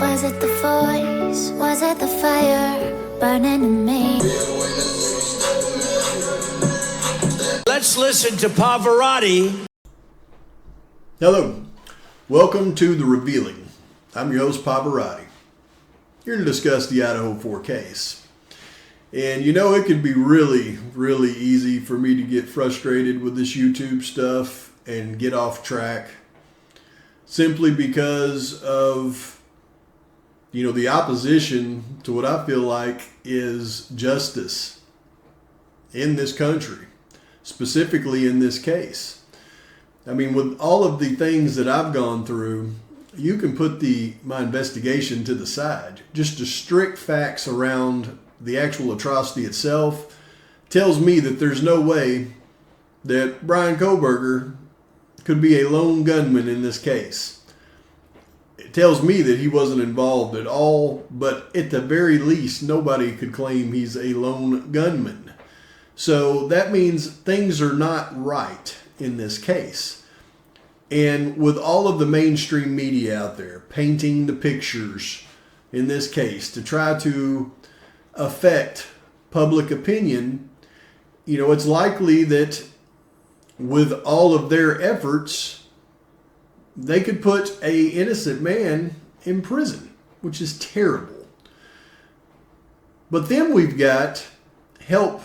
Was it the voice? Was it the fire burning in me? Let's listen to Pavarotti. Hello, welcome to The Revealing. I'm your host, Pavarotti. Here to discuss the Idaho 4 case. And you know, it can be really, really easy for me to get frustrated with this YouTube stuff and get off track simply because of, the opposition to what I feel like is justice in this country, specifically in this case. I mean, with all of the things that I've gone through, you can put my investigation to the side. Just the strict facts around the actual atrocity itself tells me that there's no way that Bryan Kohberger could be a lone gunman in this case. It tells me that he wasn't involved at all, but at the very least, nobody could claim he's a lone gunman. So that means things are not right in this case. And with all of the mainstream media out there painting the pictures in this case to try to affect public opinion, it's likely that with all of their efforts, they could put an innocent man in prison, which is terrible. But then we've got help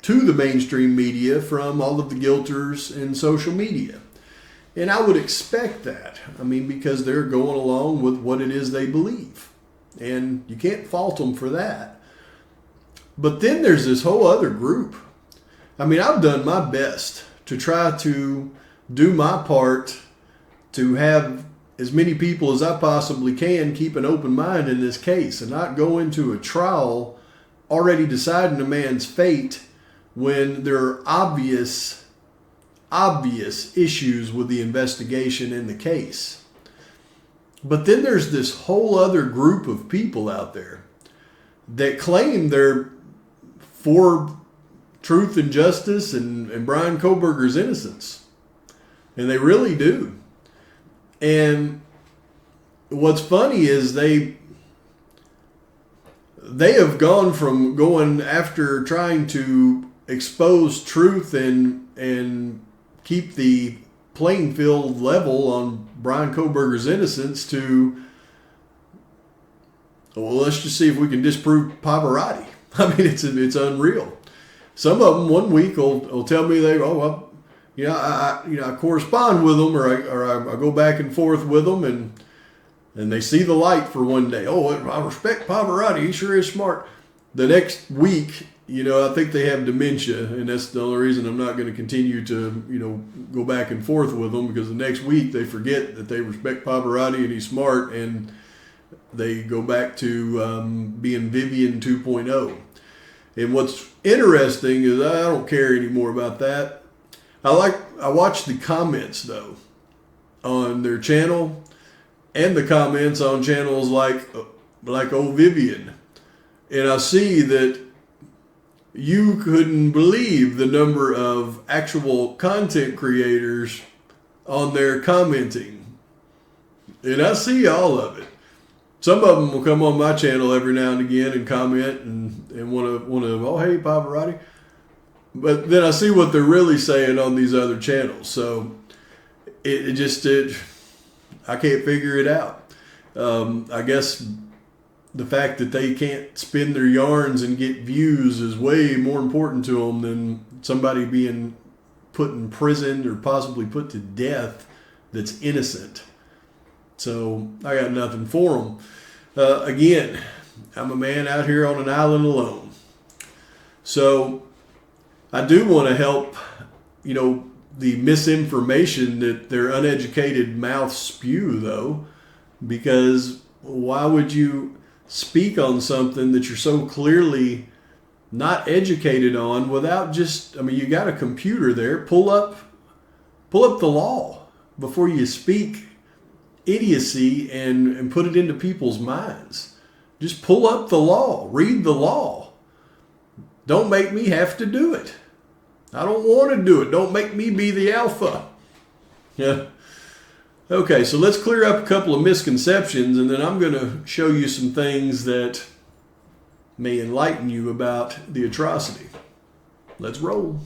to the mainstream media from all of the guilters in social media. And I would expect that. I mean, because they're going along with what it is they believe. And you can't fault them for that. But then there's this whole other group. I mean, I've done my best to try to do my part to have as many people as I possibly can keep an open mind in this case and not go into a trial already deciding a man's fate when there are obvious issues with the investigation in the case. But then there's this whole other group of people out there that claim they're for truth and justice and Bryan Kohberger's innocence. And they really do. And what's funny is they have gone from going after trying to expose truth and keep the playing field level on Bryan Kohberger's innocence to, well, let's just see if we can disprove Pavarotti. I mean, it's unreal. Some of them one week will tell me I correspond with them or I go back and forth with them and they see the light for one day. Oh, I respect Pavarotti. He sure is smart. The next week, I think they have dementia, and that's the only reason I'm not going to continue to, go back and forth with them, because the next week they forget that they respect Pavarotti and he's smart, and they go back to being Vivian 2.0. And what's interesting is I don't care anymore about that. I watch the comments though on their channel and the comments on channels like old Vivian, and I see that you couldn't believe the number of actual content creators on there commenting. And I see all of it. Some of them will come on my channel every now and again and comment and want to, oh, hey, Pavarotti. But then I see what they're really saying on these other channels. So I can't figure it out. I guess the fact that they can't spin their yarns and get views is way more important to them than somebody being put in prison or possibly put to death that's innocent. So I got nothing for them. Again, I'm a man out here on an island alone. So I do want to help, the misinformation that their uneducated mouths spew, though, because why would you speak on something that you're so clearly not educated on without you got a computer there, pull up the law before you speak idiocy and put it into people's minds. Just pull up the law, read the law. Don't make me have to do it. I don't want to do it. Don't make me be the alpha. Yeah. Okay, so let's clear up a couple of misconceptions, and then I'm going to show you some things that may enlighten you about the atrocity. Let's roll.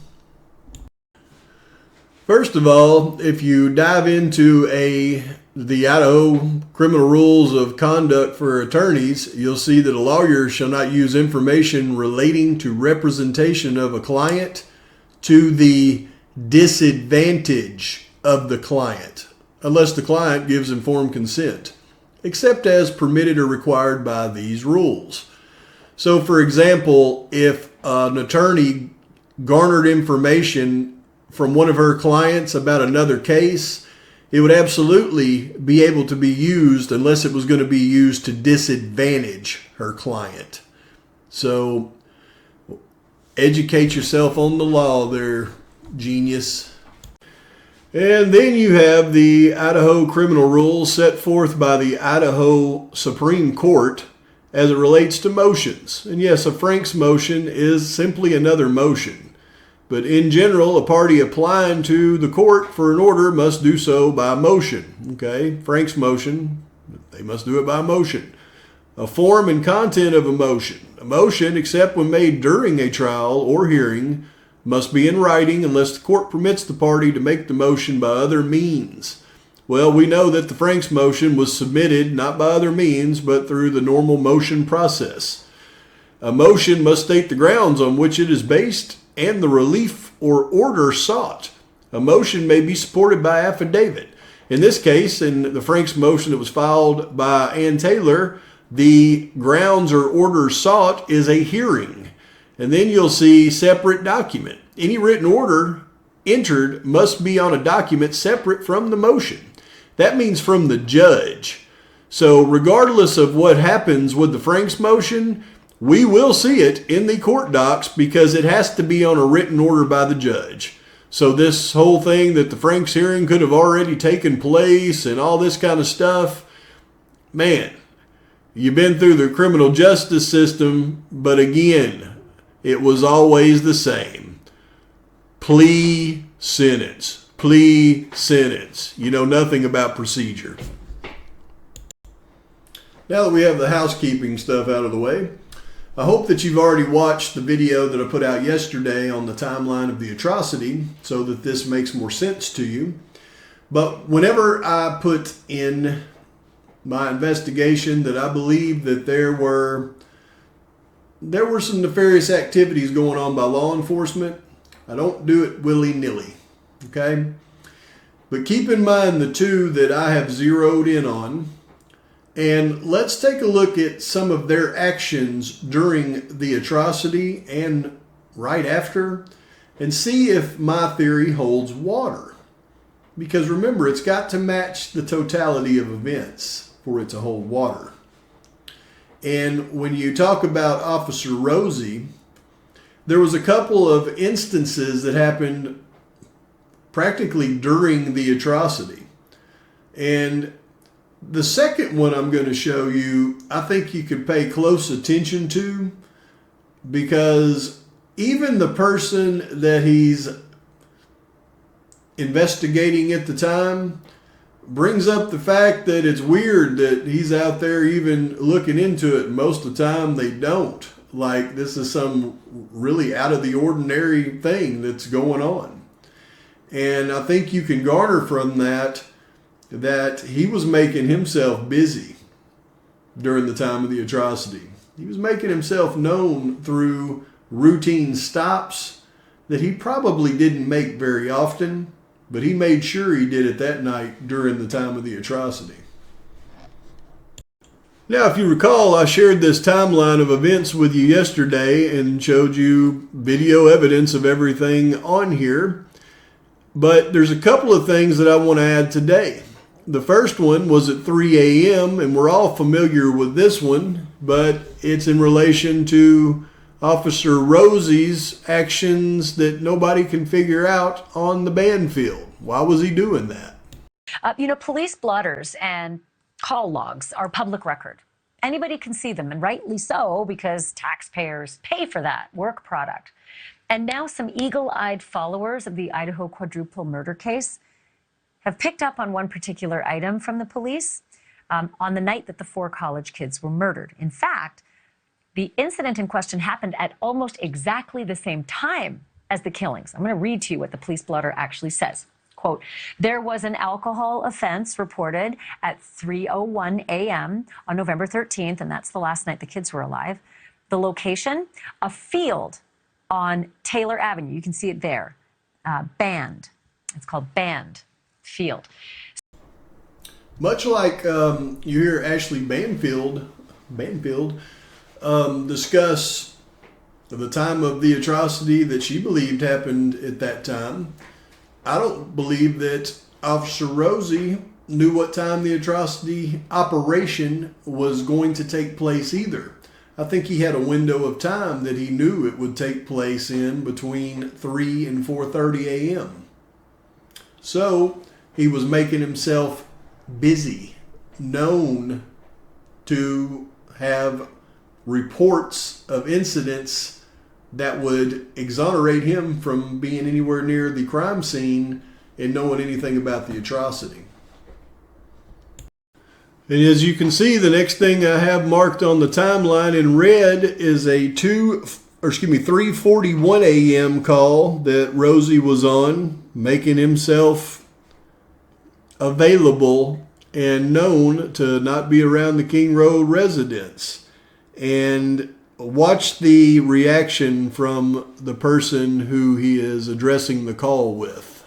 First of all, if you dive into the Idaho criminal rules of conduct for attorneys, you'll see that a lawyer shall not use information relating to representation of a client to the disadvantage of the client, unless the client gives informed consent, except as permitted or required by these rules. So, for example, if an attorney garnered information from one of her clients about another case, it would absolutely be able to be used unless it was going to be used to disadvantage her client. So, educate yourself on the law there, genius. And then you have the Idaho criminal rules set forth by the Idaho Supreme Court as it relates to motions. And yes, a Frank's motion is simply another motion. But in general, a party applying to the court for an order must do so by motion. Okay, Frank's motion, they must do it by motion. A form and content of a motion. A motion, except when made during a trial or hearing, must be in writing unless the court permits the party to make the motion by other means. Well, we know that the Frank's motion was submitted not by other means, but through the normal motion process. A motion must state the grounds on which it is based and the relief or order sought. A motion may be supported by affidavit. In this case, in the Frank's motion that was filed by Ann Taylor, the grounds or order sought is a hearing. And then you'll see separate document. Any written order entered must be on a document separate from the motion. That means from the judge. So regardless of what happens with the Frank's motion, we will see it in the court docs because it has to be on a written order by the judge. So this whole thing that the Frank's hearing could have already taken place and all this kind of stuff, man, you've been through the criminal justice system, but again, it was always the same. Plea, sentence. Plea, sentence. You know nothing about procedure. Now that we have the housekeeping stuff out of the way, I hope that you've already watched the video that I put out yesterday on the timeline of the atrocity so that this makes more sense to you. But whenever I put in my investigation that I believe that there were some nefarious activities going on by law enforcement, I don't do it willy-nilly, okay? But keep in mind the two that I have zeroed in on, and let's take a look at some of their actions during the atrocity and right after, and see if my theory holds water. Because remember, it's got to match the totality of events for it to hold water. And when you talk about Officer Rosie, there was a couple of instances that happened practically during the atrocity. And the second one I'm going to show you, I think you could pay close attention to, because even the person that he's investigating at the time brings up the fact that it's weird that he's out there even looking into it. Most of the time they don't. Like this is some really out of the ordinary thing that's going on. And I think you can garner from that he was making himself busy during the time of the atrocity. He was making himself known through routine stops that he probably didn't make very often, but he made sure he did it that night during the time of the atrocity. Now, if you recall, I shared this timeline of events with you yesterday and showed you video evidence of everything on here. But there's a couple of things that I want to add today. The first one was at 3 a.m., and we're all familiar with this one, but it's in relation to Officer Rosie's actions that nobody can figure out on the band field. Why was he doing that? Police blotters and call logs are public record. Anybody can see them, and rightly so, because taxpayers pay for that work product. And now some eagle-eyed followers of the Idaho quadruple murder case have picked up on one particular item from the police on the night that the 4 college kids were murdered. In fact, the incident in question happened at almost exactly the same time as the killings. I'm going to read to you what the police blotter actually says. Quote, there was an alcohol offense reported at 3:01 a.m. on November 13th, and that's the last night the kids were alive. The location, a field on Taylor Avenue. You can see it there. Band. It's called Band Field. Much like you hear Ashley Banfield discuss the time of the atrocity that she believed happened at that time, I don't believe that Officer Rosie knew what time the atrocity operation was going to take place either. I think he had a window of time that he knew it would take place in between 3 and 4:30 a.m. So he was making himself busy, known to have reports of incidents that would exonerate him from being anywhere near the crime scene and knowing anything about the atrocity. And as you can see, the next thing I have marked on the timeline in red is a 3:41 a.m. call that Rosie was on, making himself available and known to not be around the King Road residence. And watch the reaction from the person who he is addressing the call with.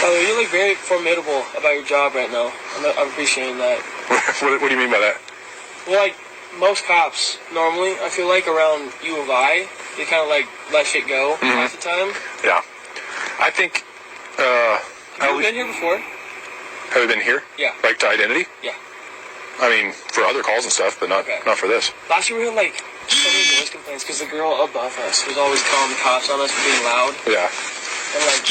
Oh, you look very formidable about your job right now. I'm appreciating that. What do you mean by that? Well, like most cops, normally, I feel like around U of I, they kind of like let shit go half the time. Yeah. I think, Have you been here before? have we been here? Yeah. Like to identity? Yeah. I mean, for other calls and stuff, but not for this. Last year we had like so many noise complaints because the girl above us was always calling the cops on us for being loud. Yeah. And like,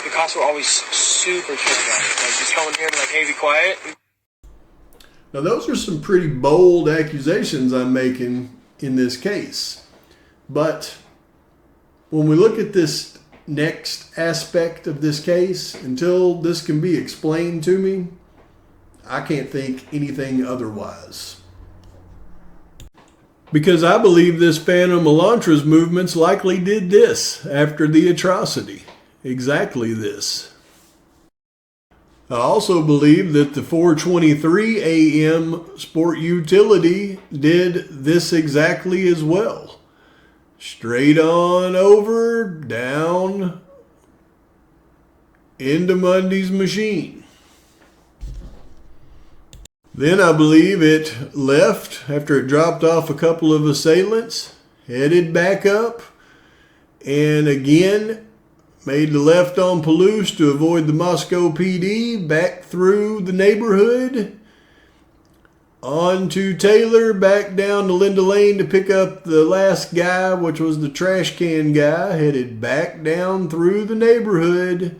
the cops were always super chill about it. Like, just coming here and be like, hey, be quiet. Now, those are some pretty bold accusations I'm making in this case. But when we look at this next aspect of this case, until this can be explained to me, I can't think anything otherwise. Because I believe this Phantom Elantras movement's likely did this after the atrocity. Exactly this. I also believe that the 4:23 a.m. Sport Utility did this exactly as well. Straight on over, down, into Mundy's machine. Then I believe it left after it dropped off a couple of assailants, headed back up, and again made the left on Palouse to avoid the Moscow PD, back through the neighborhood, on to Taylor, back down to Linda Lane to pick up the last guy, which was the trash can guy, headed back down through the neighborhood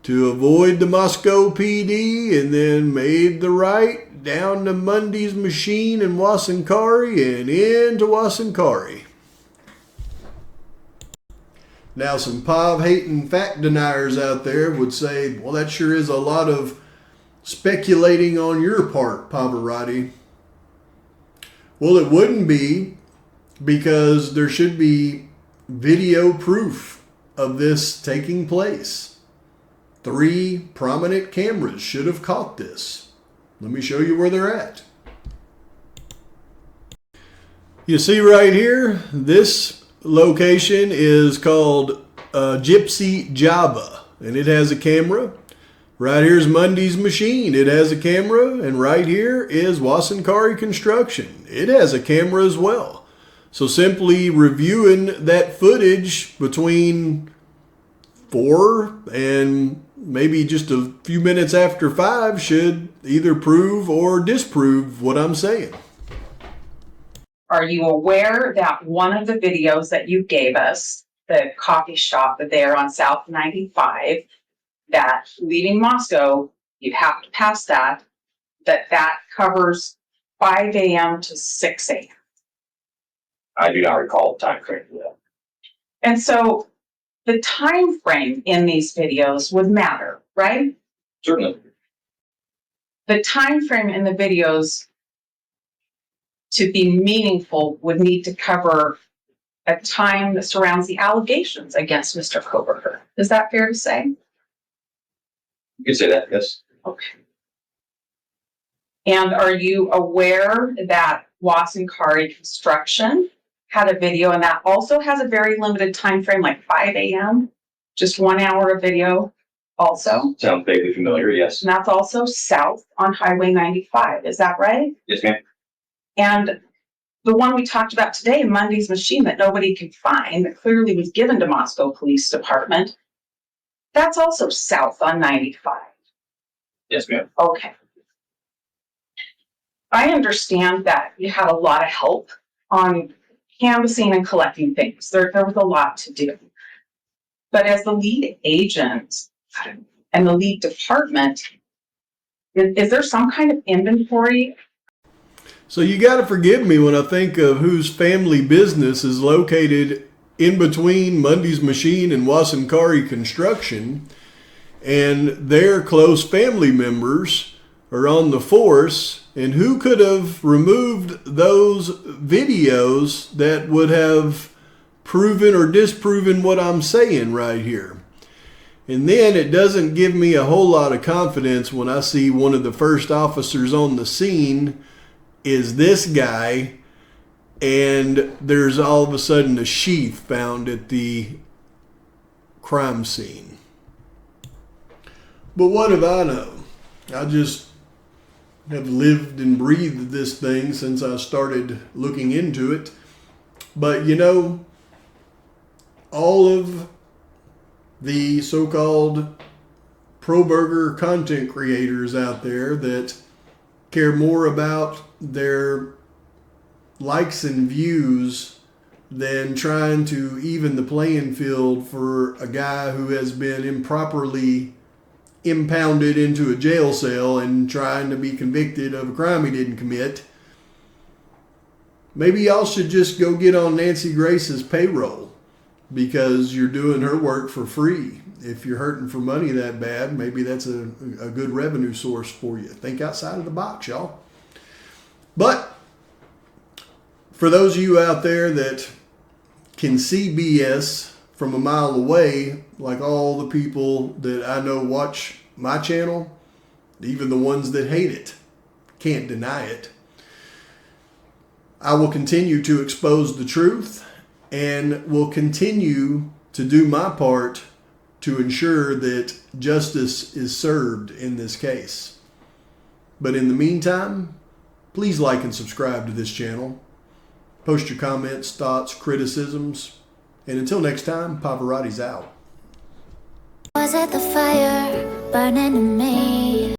to avoid the Moscow PD, and then made the right down to Mundy's machine in Wassankari and into Wassankari. Now, some POV-hating fact deniers out there would say, well, that sure is a lot of speculating on your part, Pavarotti. Well, it wouldn't be, because there should be video proof of this taking place. 3 prominent cameras should have caught this. Let me show you where they're at. You see right here, this location is called Gypsy Java, and it has a camera. Right here's Mundy's machine. It has a camera, and right here is Wassankari Construction. It has a camera as well. So simply reviewing that footage between 4 and maybe just a few minutes after 5 should either prove or disprove what I'm saying. Are you aware that one of the videos that you gave us, the coffee shop there on South 95, that leaving Moscow, you have to pass that covers 5 a.m. to 6 a.m.? I do not recall the time frame for that. And so the time frame in these videos would matter, right? Certainly. The time frame in the videos to be meaningful would need to cover a time that surrounds the allegations against Mr. Kohberger. Is that fair to say? You can say that, yes. Okay. And are you aware that Wasankari Construction had a video, and that also has a very limited time frame, like 5 a.m., just 1 hour of video also? Sounds vaguely familiar, yes. And that's also south on Highway 95, is that right? Yes, ma'am. And the one we talked about today, Monday's machine that nobody could find, that clearly was given to Moscow Police Department, that's also south on 95. Yes, ma'am. Okay. I understand that you had a lot of help on canvassing and collecting things. There was a lot to do. But as the lead agent and the lead department, is there some kind of inventory? So you got to forgive me when I think of whose family business is located in between Monday's Machine and Wasankari Construction, and their close family members are on the force, and who could have removed those videos that would have proven or disproven what I'm saying right here. And then it doesn't give me a whole lot of confidence when I see one of the first officers on the scene is this guy, and there's all of a sudden a sheath found at the crime scene. But what have I know? I just have lived and breathed this thing since I started looking into it. But you know, all of the so-called pro-burger content creators out there that care more about their likes and views than trying to even the playing field for a guy who has been improperly impounded into a jail cell and trying to be convicted of a crime he didn't commit. Maybe y'all should just go get on Nancy Grace's payroll, because you're doing her work for free. If you're hurting for money that bad, maybe that's a good revenue source for you. Think outside of the box, y'all. But for those of you out there that can see BS from a mile away, like all the people that I know watch my channel, even the ones that hate it, can't deny it. I will continue to expose the truth and will continue to do my part to ensure that justice is served in this case. But in the meantime, please like and subscribe to this channel. Post your comments, thoughts, criticisms. And until next time, Pavarotti's out. Was it the fire burning in me?